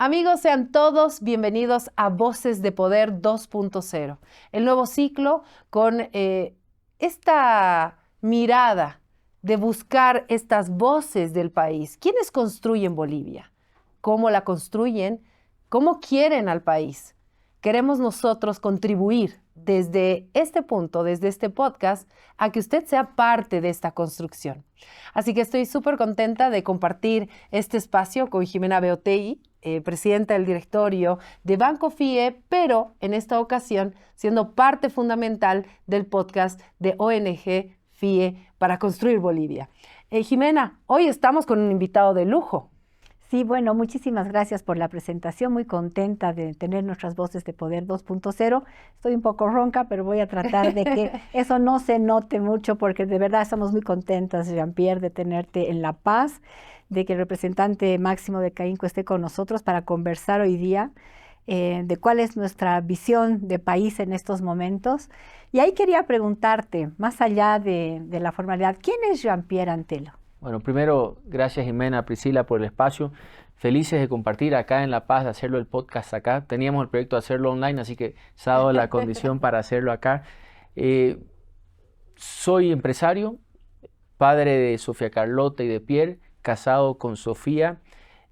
Amigos, sean todos bienvenidos a Voces de Poder 2.0, el nuevo ciclo con esta mirada de buscar estas voces del país. ¿Quiénes construyen Bolivia? ¿Cómo la construyen? ¿Cómo quieren al país? Queremos nosotros contribuir desde este punto, desde este podcast, a que usted sea parte de esta construcción. Así que estoy súper contenta de compartir este espacio con Jimena Beotegui, presidenta del directorio de Banco FIE, pero en esta ocasión siendo parte fundamental del podcast de ONG FIE para construir Bolivia. Jimena, hoy estamos con un invitado de lujo. Sí, bueno, muchísimas gracias por la presentación, muy contenta de tener nuestras Voces de Poder 2.0. Estoy un poco ronca, pero voy a tratar de que eso no se note mucho, porque de verdad estamos muy contentas, Jean-Pierre, de tenerte en La Paz, de que el representante máximo de CAINCO esté con nosotros para conversar hoy día de cuál es nuestra visión de país en estos momentos. Y ahí quería preguntarte, más allá de la formalidad, ¿quién es Jean-Pierre Antelo? Bueno, primero, gracias Jimena, Priscila por el espacio. Felices de compartir acá en La Paz, de hacerlo el podcast acá. Teníamos el proyecto de hacerlo online, así que se ha dado la condición para hacerlo acá. Soy empresario, padre de Sofía Carlota y de Pierre, casado con Sofía.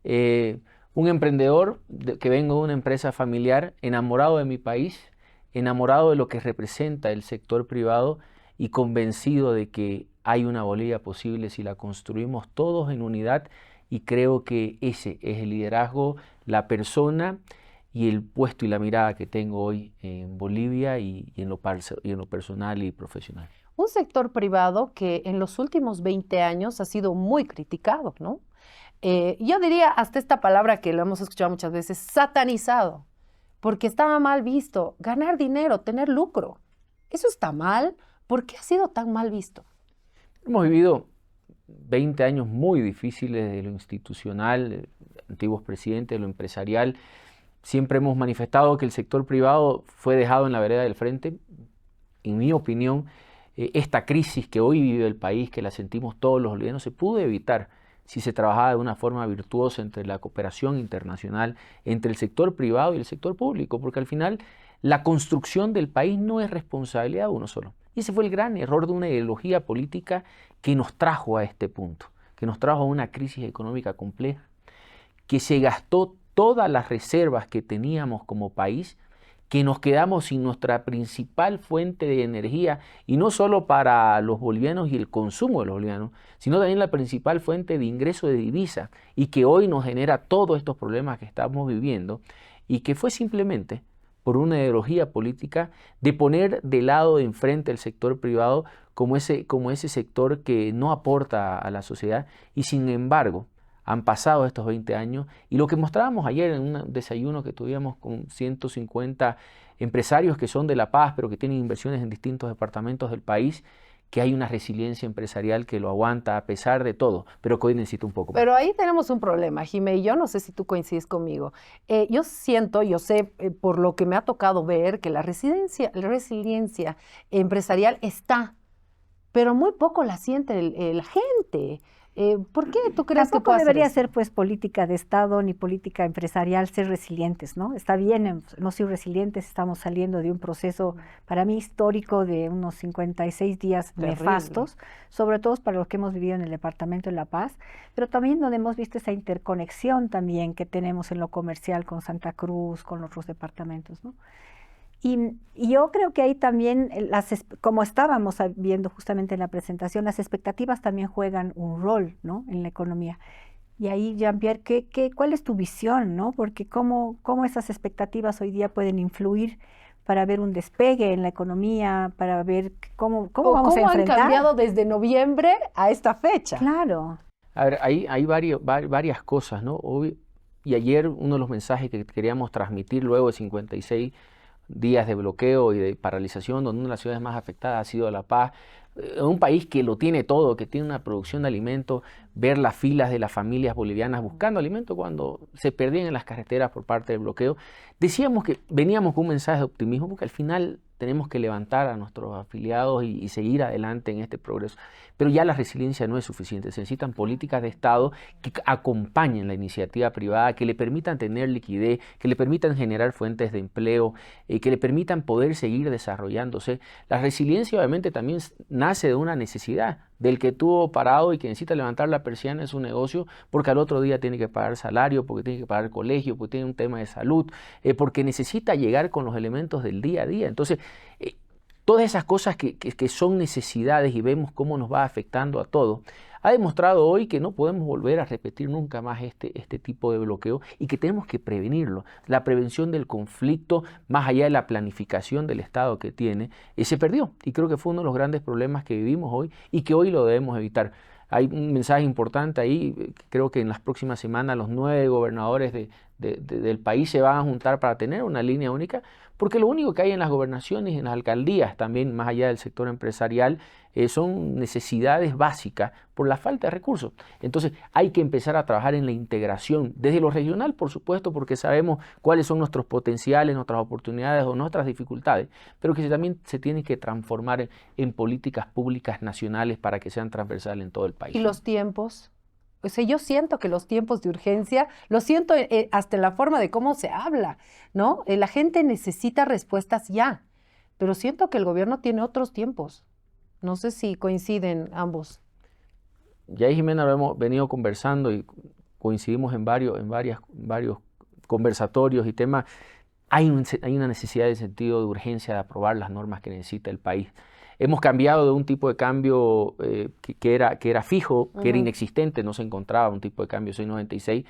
Un emprendedor que vengo de una empresa familiar, enamorado de mi país, enamorado de lo que representa el sector privado y convencido de que hay una Bolivia posible si la construimos todos en unidad, y creo que ese es el liderazgo, la persona y el puesto y la mirada que tengo hoy en Bolivia y en lo personal y profesional. Un sector privado que en los últimos 20 años ha sido muy criticado, ¿no? Yo diría hasta esta palabra que lo hemos escuchado muchas veces, satanizado, porque estaba mal visto ganar dinero, tener lucro. ¿Eso está mal? ¿Por qué ha sido tan mal visto? Hemos vivido 20 años muy difíciles de lo institucional, antiguos presidentes, de lo empresarial. Siempre hemos manifestado que el sector privado fue dejado en la vereda del frente. En mi opinión, esta crisis que hoy vive el país, que la sentimos todos los bolivianos, se pudo evitar si se trabajaba de una forma virtuosa entre la cooperación internacional, entre el sector privado y el sector público, porque al final la construcción del país no es responsabilidad de uno solo. Y ese fue el gran error de una ideología política que nos trajo a este punto, que nos trajo a una crisis económica compleja, que se gastó todas las reservas que teníamos como país, que nos quedamos sin nuestra principal fuente de energía, y no solo para los bolivianos y el consumo de los bolivianos, sino también la principal fuente de ingreso de divisa, y que hoy nos genera todos estos problemas que estamos viviendo, y que fue simplemente por una ideología política de poner de lado de enfrente el sector privado como ese sector que no aporta a la sociedad. Y sin embargo, han pasado estos 20 años, y lo que mostrábamos ayer en un desayuno que tuvimos con 150 empresarios que son de La Paz, pero que tienen inversiones en distintos departamentos del país, que hay una resiliencia empresarial que lo aguanta a pesar de todo, pero que hoy necesita un poco más. Pero ahí tenemos un problema, Jimé, y yo no sé si tú coincides conmigo. Yo sé por lo que me ha tocado ver que la resiliencia empresarial está, pero muy poco la siente la gente. ¿Por qué tú crees que puede debería eso? ser pues política de Estado ni política empresarial ser resilientes, ¿no? Está bien, hemos sido resilientes, estamos saliendo de un proceso para mí histórico de unos 56 días nefastos, sobre todo para los que hemos vivido en el departamento de La Paz, pero también donde hemos visto esa interconexión también que tenemos en lo comercial con Santa Cruz, con otros departamentos, ¿no? Y yo creo que ahí también, como estábamos viendo justamente en la presentación, las expectativas también juegan un rol, ¿no?, en la economía. Y ahí, Jean-Pierre, ¿cuál es tu visión, ¿no? Porque cómo esas expectativas hoy día pueden influir para ver un despegue en la economía, para ver cómo vamos a enfrentar. ¿Cómo han cambiado desde noviembre a esta fecha? Claro. A ver, hay varias cosas, ¿no? Y ayer uno de los mensajes que queríamos transmitir luego de 56 días de bloqueo y de paralización, donde una de las ciudades más afectadas ha sido La Paz, un país que lo tiene todo, que tiene una producción de alimentos, ver las filas de las familias bolivianas buscando alimentos cuando se perdían en las carreteras por parte del bloqueo. Decíamos que veníamos con un mensaje de optimismo, porque al final tenemos que levantar a nuestros afiliados y seguir adelante en este progreso. Pero ya la resiliencia no es suficiente, se necesitan políticas de Estado que acompañen la iniciativa privada, que le permitan tener liquidez, que le permitan generar fuentes de empleo, que le permitan poder seguir desarrollándose. La resiliencia obviamente también nace de una necesidad, del que estuvo parado y que necesita levantar la persiana de su negocio porque al otro día tiene que pagar salario, porque tiene que pagar colegio, porque tiene un tema de salud, porque necesita llegar con los elementos del día a día. Entonces, todas esas cosas que son necesidades y vemos cómo nos va afectando a todos, ha demostrado hoy que no podemos volver a repetir nunca más este tipo de bloqueo y que tenemos que prevenirlo. La prevención del conflicto, más allá de la planificación del Estado que tiene, se perdió. Y creo que fue uno de los grandes problemas que vivimos hoy y que hoy lo debemos evitar. Hay un mensaje importante ahí, creo que en las próximas semanas los 9 gobernadores del país se van a juntar para tener una línea única, porque lo único que hay en las gobernaciones y en las alcaldías, también más allá del sector empresarial, son necesidades básicas por la falta de recursos. Entonces hay que empezar a trabajar en la integración, desde lo regional, por supuesto, porque sabemos cuáles son nuestros potenciales, nuestras oportunidades o nuestras dificultades, pero que también se tienen que transformar en políticas públicas nacionales para que sean transversales en todo el país. ¿Y los tiempos? O sea, yo siento que los tiempos de urgencia, lo siento hasta en la forma de cómo se habla, ¿no? La gente necesita respuestas ya, pero siento que el gobierno tiene otros tiempos. No sé si coinciden ambos. Ya Jimena lo hemos venido conversando y coincidimos en varios conversatorios y temas. Hay una necesidad de sentido de urgencia de aprobar las normas que necesita el país. Hemos cambiado de un tipo de cambio que era fijo, que era inexistente, no se encontraba un tipo de cambio 696,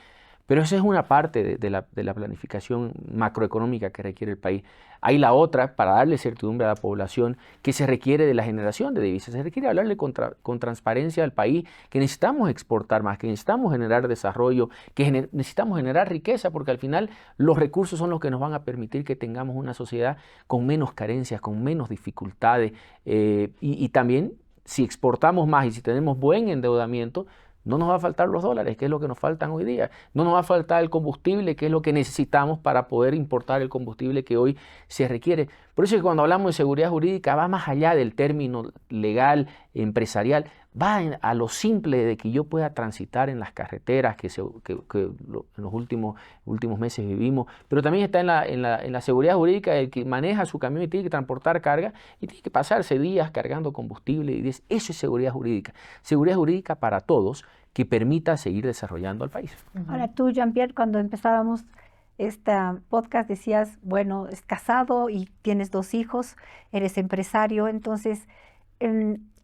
pero esa es una parte de la planificación macroeconómica que requiere el país. Hay la otra, para darle certidumbre a la población, que se requiere de la generación de divisas. Se requiere hablarle con transparencia al país, que necesitamos exportar más, que necesitamos generar desarrollo, que necesitamos generar riqueza, porque al final los recursos son los que nos van a permitir que tengamos una sociedad con menos carencias, con menos dificultades. Y también, si exportamos más y si tenemos buen endeudamiento, no nos va a faltar los dólares, que es lo que nos faltan hoy día. No nos va a faltar el combustible, que es lo que necesitamos para poder importar el combustible que hoy se requiere. Por eso es que cuando hablamos de seguridad jurídica va más allá del término legal, empresarial, va a lo simple de que yo pueda transitar en las carreteras que en los últimos meses vivimos, pero también está en la seguridad jurídica el que maneja su camión y tiene que transportar carga y tiene que pasarse días cargando combustible. Y eso es seguridad jurídica para todos, que permita seguir desarrollando al país. Ahora tú, Jean-Pierre, cuando empezábamos este podcast decías, bueno, es casado y tienes 2 hijos, eres empresario, entonces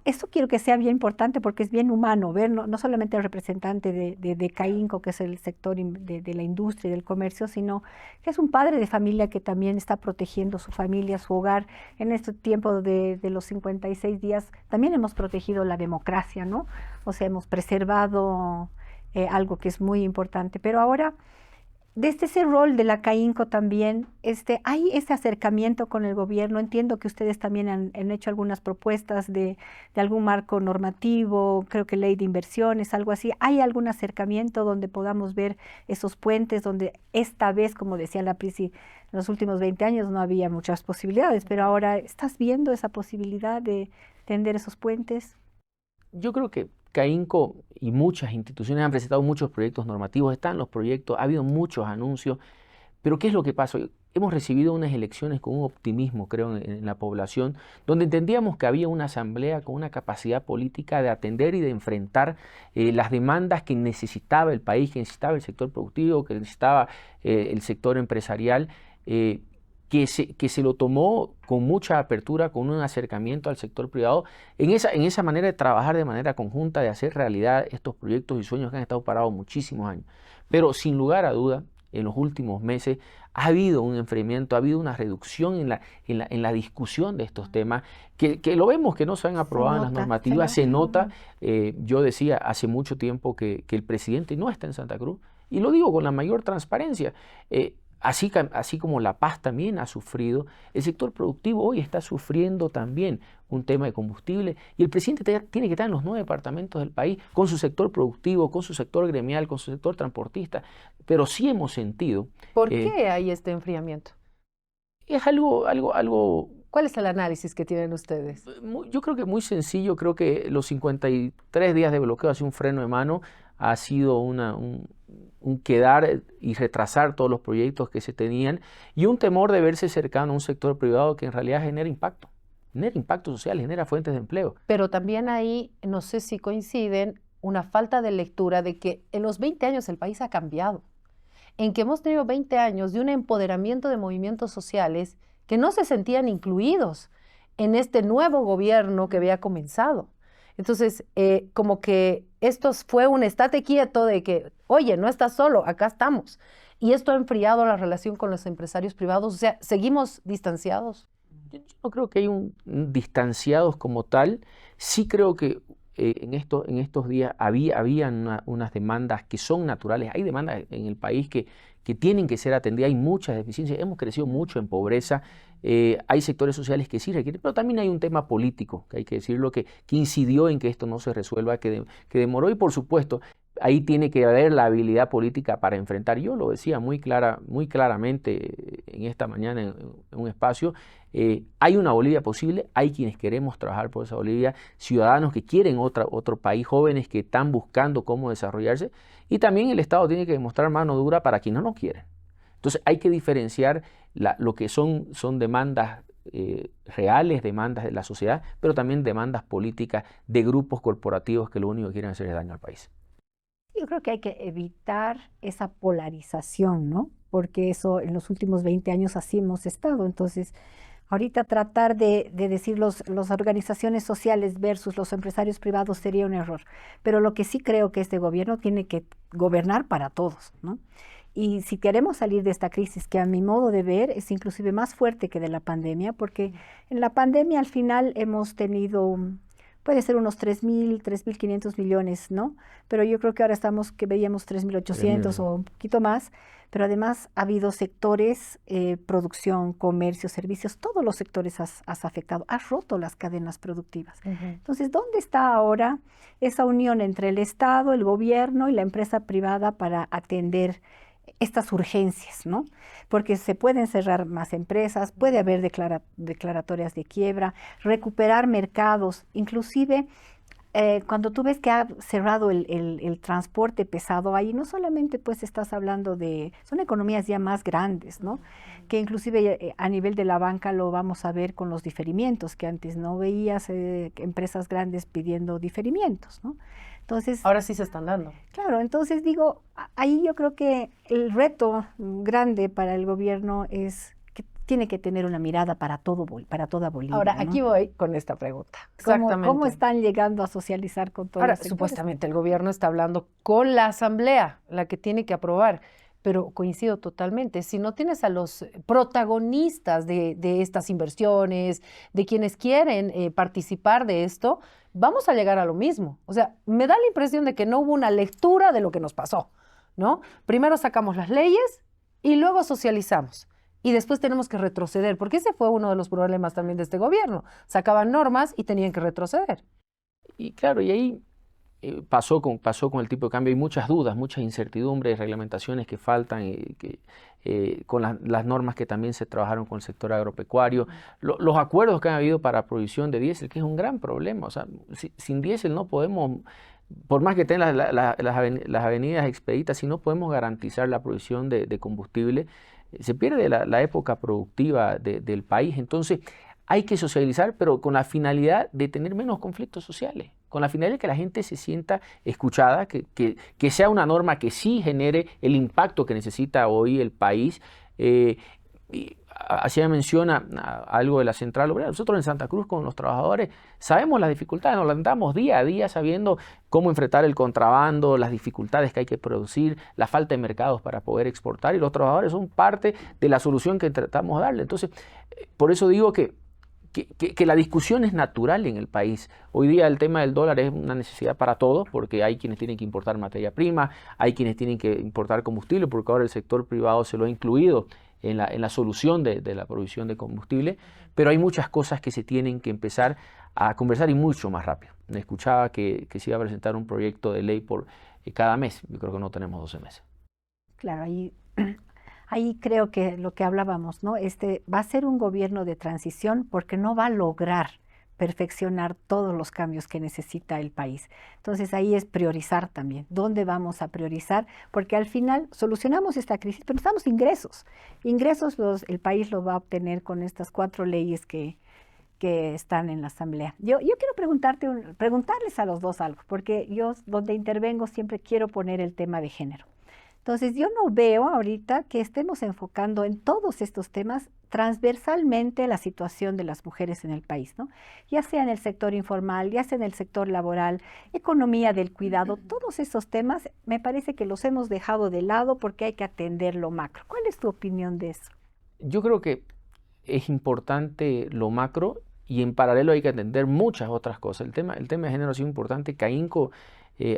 eso quiero que sea bien importante porque es bien humano ver no solamente el representante de CAINCO, que es el sector de la industria y del comercio, sino que es un padre de familia que también está protegiendo su familia, su hogar. En este tiempo de los 56 días también hemos protegido la democracia, ¿no? O sea, hemos preservado algo que es muy importante. Pero ahora, desde ese rol de la CAINCO también, hay ese acercamiento con el gobierno. Entiendo que ustedes también han hecho algunas propuestas de algún marco normativo, creo que ley de inversiones, algo así. ¿Hay algún acercamiento donde podamos ver esos puentes, donde esta vez, como decía la Prisi, en los últimos 20 años no había muchas posibilidades, pero ahora estás viendo esa posibilidad de tender esos puentes? Yo creo que CAINCO y muchas instituciones han presentado muchos proyectos normativos, están los proyectos, ha habido muchos anuncios, pero ¿qué es lo que pasa? Hemos recibido unas elecciones con un optimismo, creo, en la población, donde entendíamos que había una asamblea con una capacidad política de atender y de enfrentar las demandas que necesitaba el país, que necesitaba el sector productivo, que necesitaba el sector empresarial, que se lo tomó con mucha apertura, con un acercamiento al sector privado, en esa manera de trabajar de manera conjunta, de hacer realidad estos proyectos y sueños que han estado parados muchísimos años. Pero sin lugar a duda, en los últimos meses ha habido un enfriamiento, ha habido una reducción en la discusión de estos temas, que lo vemos que no se han aprobado en las normativas, se nota. Yo decía hace mucho tiempo que el presidente no está en Santa Cruz, y lo digo con la mayor transparencia. Así como La Paz también ha sufrido, el sector productivo hoy está sufriendo también un tema de combustible, y el presidente tiene que estar en los 9 departamentos del país con su sector productivo, con su sector gremial, con su sector transportista, pero sí hemos sentido... ¿Por qué hay este enfriamiento? Es algo ¿Cuál es el análisis que tienen ustedes? Yo creo que muy sencillo, creo que los 53 días de bloqueo ha sido un freno de mano, ha sido un quedar y retrasar todos los proyectos que se tenían y un temor de verse cercano a un sector privado que en realidad genera impacto social, genera fuentes de empleo. Pero también ahí, no sé si coinciden, una falta de lectura de que en los 20 años el país ha cambiado, en que hemos tenido 20 años de un empoderamiento de movimientos sociales que no se sentían incluidos en este nuevo gobierno que había comenzado. Entonces, como que esto fue un estate quieto de que, oye, no estás solo, acá estamos. Y esto ha enfriado la relación con los empresarios privados. O sea, ¿seguimos distanciados? Yo no creo que hay un distanciados como tal. Sí creo que en estos días habían unas demandas que son naturales. Hay demandas en el país que tienen que ser atendidas. Hay muchas deficiencias. Hemos crecido mucho en pobreza. Hay sectores sociales que sí requieren, pero también hay un tema político, que hay que decirlo, que incidió en que esto no se resuelva, que demoró. Y por supuesto, ahí tiene que haber la habilidad política para enfrentar. Yo lo decía muy claramente en esta mañana en un espacio. Hay una Bolivia posible, hay quienes queremos trabajar por esa Bolivia, ciudadanos que quieren otro país, jóvenes que están buscando cómo desarrollarse, y también el Estado tiene que demostrar mano dura para quienes no quieren. Entonces hay que diferenciar lo que son demandas reales, demandas de la sociedad, pero también demandas políticas de grupos corporativos que lo único que quieren hacer es daño al país. Yo creo que hay que evitar esa polarización, ¿no? Porque eso en los últimos 20 años así hemos estado. Entonces, ahorita tratar de decir las organizaciones sociales versus los empresarios privados sería un error. Pero lo que sí creo que este gobierno tiene que gobernar para todos, ¿no? Y si queremos salir de esta crisis, que a mi modo de ver es inclusive más fuerte que de la pandemia, porque en la pandemia al final hemos tenido, puede ser unos 3.500 millones, ¿no? Pero yo creo que ahora que veíamos 3.800 o un poquito más, pero además ha habido sectores, producción, comercio, servicios, todos los sectores has afectado, has roto las cadenas productivas. Entonces, ¿dónde está ahora esa unión entre el Estado, el gobierno y la empresa privada para atender estas urgencias, ¿no? Porque se pueden cerrar más empresas, puede haber declaratorias de quiebra, recuperar mercados, inclusive cuando tú ves que ha cerrado el transporte pesado, ahí no solamente pues estás hablando son economías ya más grandes, ¿no? Que inclusive a nivel de la banca lo vamos a ver con los diferimientos, que antes no veías empresas grandes pidiendo diferimientos, ¿no? Entonces, ahora sí se están dando. Claro, entonces digo, ahí yo creo que el reto grande para el gobierno es que tiene que tener una mirada para toda Bolivia. Ahora, ¿no? aquí voy con esta pregunta. Exactamente. ¿Cómo están llegando a socializar con todos Ahora, los sectores? supuestamente el gobierno está hablando con la asamblea, la que tiene que aprobar, pero coincido totalmente. Si no tienes a los protagonistas de estas inversiones, de quienes quieren participar de esto, vamos a llegar a lo mismo. O sea, me da la impresión de que no hubo una lectura de lo que nos pasó, ¿no? Primero sacamos las leyes y luego socializamos. Y después tenemos que retroceder, porque ese fue uno de los problemas también de este gobierno. Sacaban normas y tenían que retroceder. Y claro, y ahí pasó con el tipo de cambio. Hay muchas dudas, muchas incertidumbres, reglamentaciones que faltan, con las normas que también se trabajaron con el sector agropecuario. Los acuerdos que han habido para provisión de diésel, que es un gran problema. O sea, sin diésel no podemos, por más que tengan las avenidas expeditas, si no podemos garantizar la provisión de combustible, se pierde la época productiva del país. Entonces, hay que socializar, pero con la finalidad de tener menos conflictos sociales, con la finalidad de que la gente se sienta escuchada, que sea una norma que sí genere el impacto que necesita hoy el país. Y así me menciona algo de la central obrera. Nosotros en Santa Cruz con los trabajadores sabemos las dificultades, nos levantamos día a día sabiendo cómo enfrentar el contrabando, las dificultades que hay que producir, la falta de mercados para poder exportar, y los trabajadores son parte de la solución que tratamos de darle. Entonces, por eso digo que la discusión es natural en el país. Hoy día el tema del dólar es una necesidad para todos, porque hay quienes tienen que importar materia prima, hay quienes tienen que importar combustible, porque ahora el sector privado se lo ha incluido en la solución de la provisión de combustible, pero hay muchas cosas que se tienen que empezar a conversar y mucho más rápido. Me escuchaba que se iba a presentar un proyecto de ley por cada mes. Yo creo que no tenemos 12 meses. Claro, ahí Ahí creo que lo que hablábamos, ¿no? Va a ser un gobierno de transición porque no va a lograr perfeccionar todos los cambios que necesita el país. Entonces ahí es priorizar también. ¿Dónde vamos a priorizar? Porque al final solucionamos esta crisis, pero necesitamos ingresos. Ingresos el país los va a obtener con estas 4 leyes que están en la Asamblea. Yo quiero preguntarles a los dos algo, porque yo donde intervengo siempre quiero poner el tema de género. Entonces, yo no veo ahorita que estemos enfocando en todos estos temas transversalmente la situación de las mujeres en el país, ¿no? Ya sea en el sector informal, ya sea en el sector laboral, economía del cuidado, todos esos temas me parece que los hemos dejado de lado porque hay que atender lo macro. ¿Cuál es tu opinión de eso? Yo creo que es importante lo macro y en paralelo hay que atender muchas otras cosas. El tema de género ha sido importante. CAINCO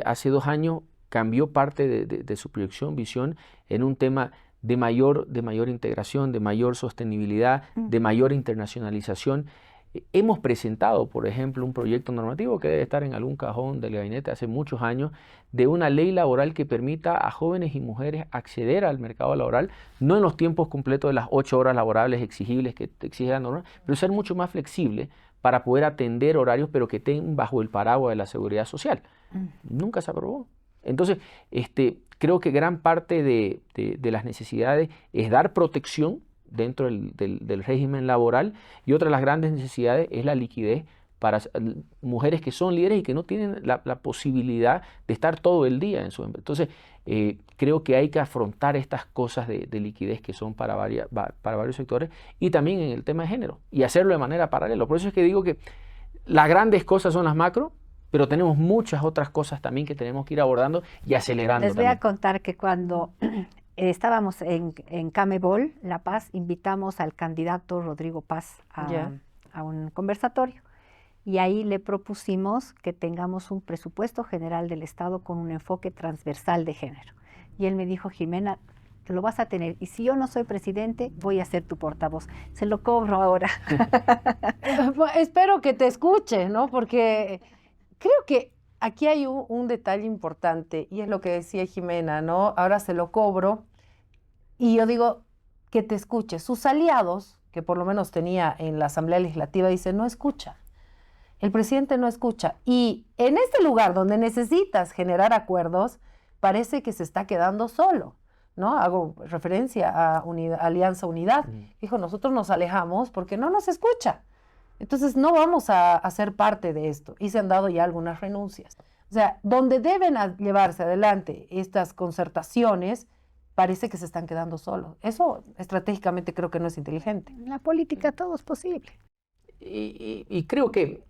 hace 2 años cambió parte de su proyección, visión, en un tema de mayor integración, de mayor sostenibilidad, de mayor internacionalización. Hemos presentado, por ejemplo, un proyecto normativo que debe estar en algún cajón del gabinete hace muchos años, de una ley laboral que permita a jóvenes y mujeres acceder al mercado laboral, no en los tiempos completos de las 8 horas laborables exigibles que exige la norma, pero ser mucho más flexible para poder atender horarios, pero que estén bajo el paraguas de la seguridad social. Nunca se aprobó. Entonces, creo que gran parte de las necesidades es dar protección dentro del régimen laboral, y otra de las grandes necesidades es la liquidez para mujeres que son líderes y que no tienen la posibilidad de estar todo el día en su empresa. Entonces, creo que hay que afrontar estas cosas de liquidez que son para varios sectores, y también en el tema de género, y hacerlo de manera paralela. Por eso es que digo que las grandes cosas son las macro, pero tenemos muchas otras cosas también que tenemos que ir abordando y acelerando. Les voy a contar que cuando estábamos en Camebol, La Paz, invitamos al candidato Rodrigo Paz a un conversatorio, y ahí le propusimos que tengamos un presupuesto general del Estado con un enfoque transversal de género. Y él me dijo: Jimena, lo vas a tener, y si yo no soy presidente, voy a ser tu portavoz. Se lo cobro ahora. Espero que te escuche, ¿no? Porque creo que aquí hay un detalle importante, y es lo que decía Jimena, ¿no? Ahora se lo cobro, y yo digo que te escuche. Sus aliados, que por lo menos tenía en la Asamblea Legislativa, dicen: no escucha. El presidente no escucha. Y en este lugar donde necesitas generar acuerdos, parece que se está quedando solo, ¿no? Hago referencia a Alianza Unidad. Dijo: nosotros nos alejamos porque no nos escucha. Entonces no vamos a ser parte de esto. Y se han dado ya algunas renuncias. O sea, donde deben llevarse adelante estas concertaciones, parece que se están quedando solos. Eso estratégicamente creo que no es inteligente. En la política todo es posible. Y creo que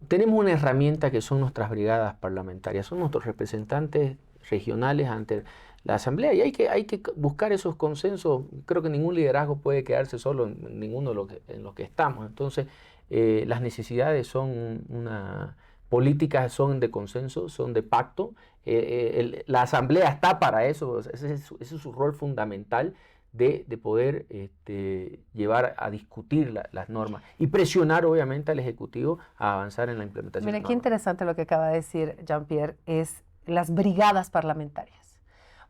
tenemos una herramienta que son nuestras brigadas parlamentarias, son nuestros representantes regionales ante la Asamblea, y hay que buscar esos consensos. Creo que ningún liderazgo puede quedarse solo en ninguno en lo que estamos. Entonces, las necesidades políticas son de consenso, son de pacto. La Asamblea está para eso, ese es su rol fundamental, de poder llevar a discutir las normas y presionar obviamente al Ejecutivo a avanzar en la implementación. Mira, qué interesante lo que acaba de decir Jean-Pierre, es las brigadas parlamentarias,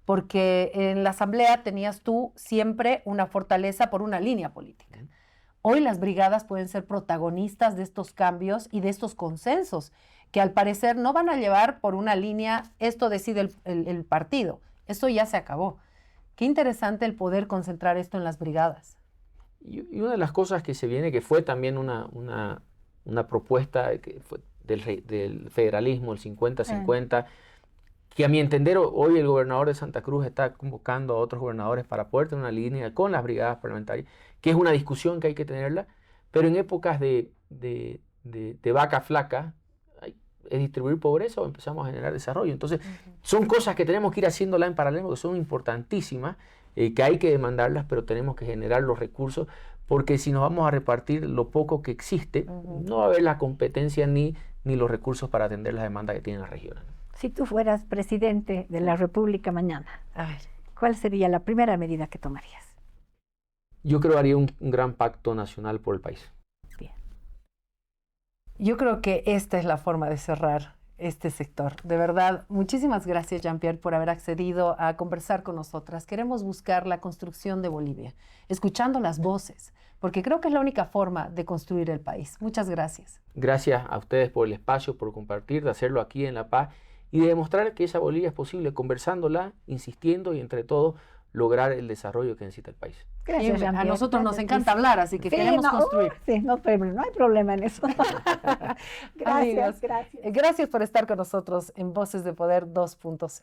porque en la Asamblea tenías tú siempre una fortaleza por una línea política. Hoy las brigadas pueden ser protagonistas de estos cambios y de estos consensos, que al parecer no van a llevar por una línea, esto decide el partido, eso ya se acabó. Qué interesante el poder concentrar esto en las brigadas. Y una de las cosas que se viene, que fue también una propuesta que fue del federalismo, el 50-50, que a mi entender hoy el gobernador de Santa Cruz está convocando a otros gobernadores para poder tener una línea con las brigadas parlamentarias, que es una discusión que hay que tenerla, pero en épocas de vaca flaca, es distribuir pobreza o empezamos a generar desarrollo. Entonces, son cosas que tenemos que ir haciéndolas en paralelo, que son importantísimas, que hay que demandarlas, pero tenemos que generar los recursos, porque si nos vamos a repartir lo poco que existe, no va a haber la competencia ni los recursos para atender las demandas que tienen las regiones. Si tú fueras presidente de la República mañana, ¿cuál sería la primera medida que tomarías? Yo creo que haría un gran pacto nacional por el país. Yo creo que esta es la forma de cerrar este sector. De verdad, muchísimas gracias, Jean-Pierre, por haber accedido a conversar con nosotras. Queremos buscar la construcción de Bolivia, escuchando las voces, porque creo que es la única forma de construir el país. Muchas gracias. Gracias a ustedes por el espacio, por compartir, de hacerlo aquí en La Paz y de demostrar que esa Bolivia es posible, conversándola, insistiendo y entre todos lograr el desarrollo que necesita el país. Gracias, A nosotros nos encanta hablar, así que queremos construir. Sí, no hay problema en eso. Amigos, Gracias. Gracias por estar con nosotros en Voces de Poder 2.0.